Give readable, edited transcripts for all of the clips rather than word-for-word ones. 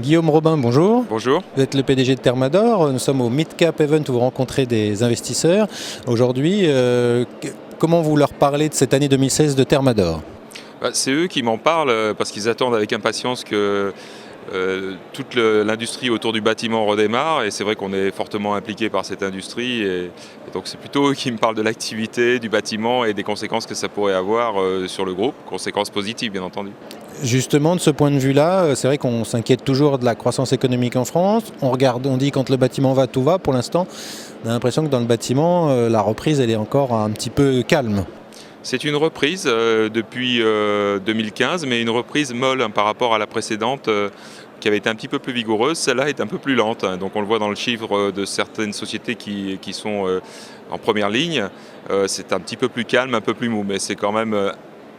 Guillaume Robin, bonjour. Bonjour. Vous êtes le PDG de Thermador. Nous sommes au Midcap Event où vous rencontrez des investisseurs. Aujourd'hui, comment vous leur parlez de cette année 2016 de Thermador? C'est eux qui m'en parlent parce qu'ils attendent avec impatience que toute l'industrie autour du bâtiment redémarre, et c'est vrai qu'on est fortement impliqué par cette industrie, et donc c'est plutôt eux qui me parlent de l'activité du bâtiment et des conséquences que ça pourrait avoir sur le groupe, conséquences positives bien entendu. Justement, de ce point de vue-là, c'est vrai qu'on s'inquiète toujours de la croissance économique en France. On regarde, on dit quand le bâtiment va, tout va. Pour l'instant, on a l'impression que dans le bâtiment, la reprise, elle est encore un petit peu calme. C'est une reprise depuis 2015, mais une reprise molle par rapport à la précédente qui avait été un petit peu plus vigoureuse. Celle-là est un peu plus lente, donc on le voit dans le chiffre de certaines sociétés qui sont en première ligne. C'est un petit peu plus calme, un peu plus mou, mais c'est quand même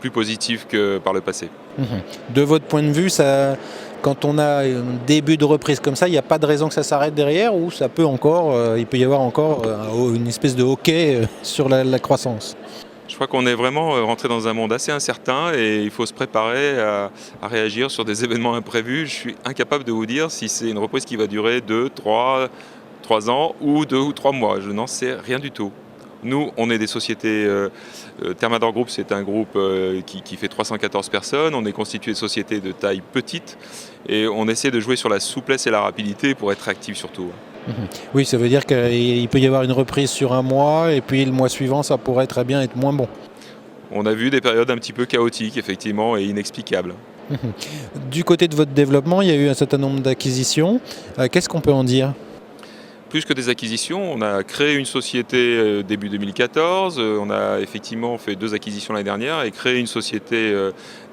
plus positif que par le passé. De votre point de vue, quand on a un début de reprise comme ça, il n'y a pas de raison que ça s'arrête derrière, ou ça peut encore, il peut y avoir encore une espèce de hockey sur la croissance? Je crois qu'on est vraiment rentré dans un monde assez incertain et il faut se préparer à réagir sur des événements imprévus. Je suis incapable de vous dire si c'est une reprise qui va durer 2, 3 ans ou 2 ou 3 mois. Je n'en sais rien du tout. Nous, on est des sociétés. Thermador Group, c'est un groupe qui fait 314 personnes. On est constitué de sociétés de taille petite et on essaie de jouer sur la souplesse et la rapidité pour être actif surtout. Oui, ça veut dire qu'il peut y avoir une reprise sur un mois et puis le mois suivant, ça pourrait très bien être moins bon. On a vu des périodes un petit peu chaotiques, effectivement, et inexplicables. Du côté de votre développement, il y a eu un certain nombre d'acquisitions. Qu'est-ce qu'on peut en dire? Plus que des acquisitions, on a créé une société début 2014, on a effectivement fait 2 acquisitions l'année dernière et créé une société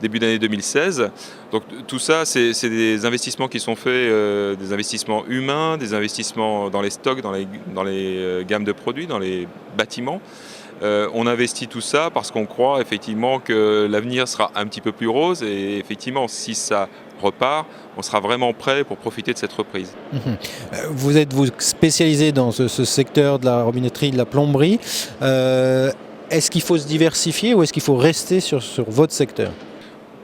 début d'année 2016. Donc tout ça, c'est des investissements qui sont faits, des investissements humains, des investissements dans les stocks, dans les gammes de produits, dans les bâtiments. On investit tout ça parce qu'on croit effectivement que l'avenir sera un petit peu plus rose, et effectivement, si ça repart, on sera vraiment prêt pour profiter de cette reprise. Vous êtes spécialisé dans ce secteur de la robinetterie, de la plomberie. Est-ce qu'il faut se diversifier ou est-ce qu'il faut rester sur votre secteur?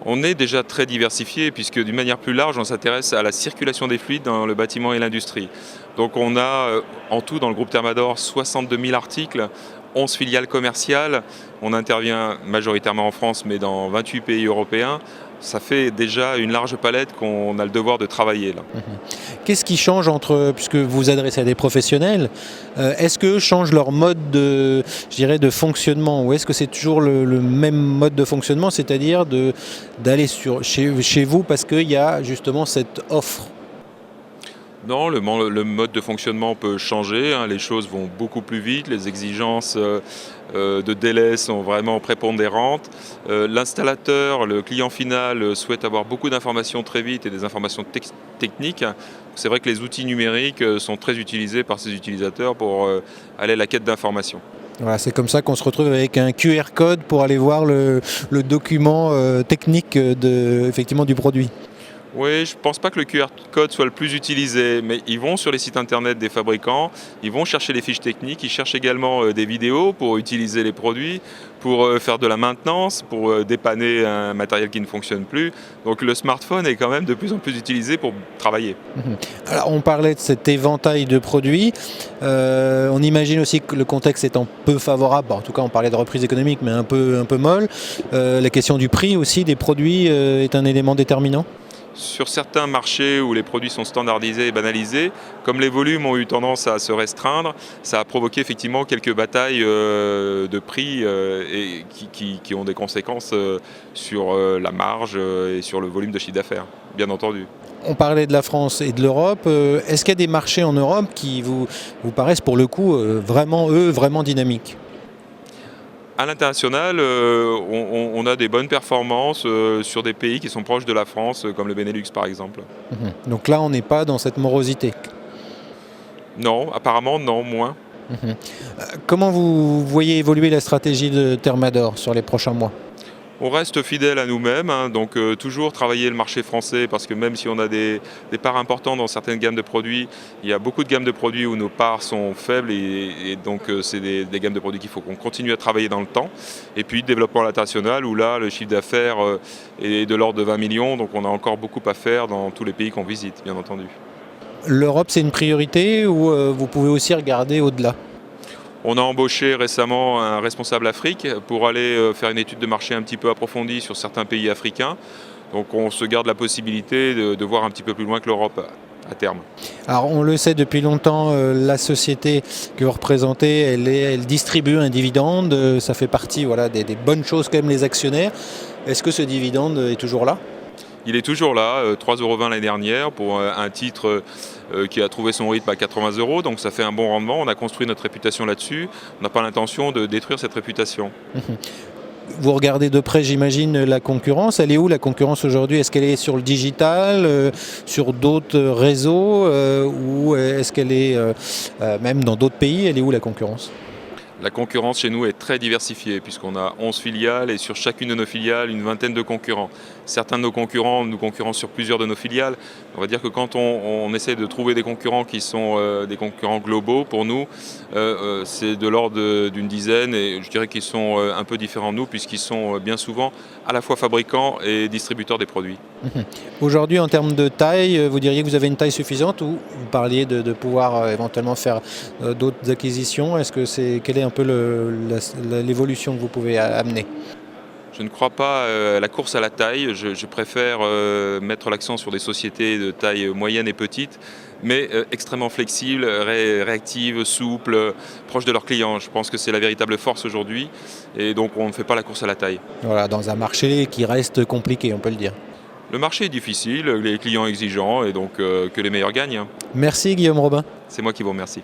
On est déjà très diversifié puisque d'une manière plus large, on s'intéresse à la circulation des fluides dans le bâtiment et l'industrie. Donc on a en tout dans le groupe Thermador 62 000 articles, 11 filiales commerciales. On intervient majoritairement en France mais dans 28 pays européens. Ça fait déjà une large palette qu'on a le devoir de travailler là. Qu'est-ce qui change puisque vous vous adressez à des professionnels, est-ce qu'eux changent leur mode de fonctionnement, ou est-ce que c'est toujours le même mode de fonctionnement, c'est-à-dire d'aller chez vous parce qu'il y a justement cette offre? Non, le mode de fonctionnement peut changer, les choses vont beaucoup plus vite, les exigences de délai sont vraiment prépondérantes. L'installateur, le client final souhaite avoir beaucoup d'informations très vite et des informations techniques. C'est vrai que les outils numériques sont très utilisés par ces utilisateurs pour aller à la quête d'informations. Voilà, c'est comme ça qu'on se retrouve avec un QR code pour aller voir le document technique effectivement du produit. Oui, je ne pense pas que le QR code soit le plus utilisé, mais ils vont sur les sites internet des fabricants, ils vont chercher les fiches techniques, ils cherchent également des vidéos pour utiliser les produits, pour faire de la maintenance, pour dépanner un matériel qui ne fonctionne plus. Donc le smartphone est quand même de plus en plus utilisé pour travailler. Alors on parlait de cet éventail de produits, on imagine aussi que le contexte étant peu favorable, en tout cas on parlait de reprise économique mais un peu molle, la question du prix aussi des produits est un élément déterminant? Sur certains marchés où les produits sont standardisés et banalisés, comme les volumes ont eu tendance à se restreindre, ça a provoqué effectivement quelques batailles de prix et qui ont des conséquences sur la marge et sur le volume de chiffre d'affaires, bien entendu. On parlait de la France et de l'Europe. Est-ce qu'il y a des marchés en Europe qui vous paraissent pour le coup vraiment dynamiques? À l'international, on a des bonnes performances sur des pays qui sont proches de la France, comme le Benelux par exemple. Donc là, on n'est pas dans cette morosité. Non, apparemment non, moins. Comment vous voyez évoluer la stratégie de Thermador sur les prochains mois? On reste fidèle à nous-mêmes, hein, donc toujours travailler le marché français parce que même si on a des parts importantes dans certaines gammes de produits, il y a beaucoup de gammes de produits où nos parts sont faibles et donc c'est des gammes de produits qu'il faut qu'on continue à travailler dans le temps. Et puis développement à l'international où là le chiffre d'affaires est de l'ordre de 20 millions, donc on a encore beaucoup à faire dans tous les pays qu'on visite, bien entendu. L'Europe, c'est une priorité ou vous pouvez aussi regarder au-delà? On a embauché récemment un responsable Afrique pour aller faire une étude de marché un petit peu approfondie sur certains pays africains. Donc on se garde la possibilité de voir un petit peu plus loin que l'Europe à terme. Alors on le sait depuis longtemps, la société que vous représentez, elle distribue un dividende, ça fait partie des bonnes choses qu'aiment les actionnaires. Est-ce que ce dividende est toujours là? Il est toujours là, 3,20 € l'année dernière pour un titre qui a trouvé son rythme à 80 €, donc ça fait un bon rendement. On a construit notre réputation là-dessus. On n'a pas l'intention de détruire cette réputation. Vous regardez de près, j'imagine, la concurrence. Elle est où la concurrence aujourd'hui? Est-ce qu'elle est sur le digital, sur d'autres réseaux ou est-ce qu'elle est même dans d'autres pays? Elle est où la concurrence? La concurrence chez nous est très diversifiée puisqu'on a 11 filiales et sur chacune de nos filiales, une vingtaine de concurrents. Certains de nos concurrents nous concurrencent sur plusieurs de nos filiales. On va dire que quand on essaie de trouver des concurrents qui sont des concurrents globaux, pour nous, c'est de l'ordre d'une dizaine et je dirais qu'ils sont un peu différents de nous puisqu'ils sont bien souvent à la fois fabricants et distributeurs des produits. Aujourd'hui, en termes de taille, vous diriez que vous avez une taille suffisante ou vous parliez de pouvoir éventuellement faire d'autres acquisitions? Quelle est un peu l'évolution que vous pouvez amener? Je ne crois pas à la course à la taille. Je préfère mettre l'accent sur des sociétés de taille moyenne et petite, mais extrêmement flexibles, réactives, souples, proches de leurs clients. Je pense que c'est la véritable force aujourd'hui et donc on ne fait pas la course à la taille. Voilà, dans un marché qui reste compliqué, on peut le dire. Le marché est difficile, les clients exigeants et donc que les meilleurs gagnent. Merci Guillaume Robin. C'est moi qui vous remercie.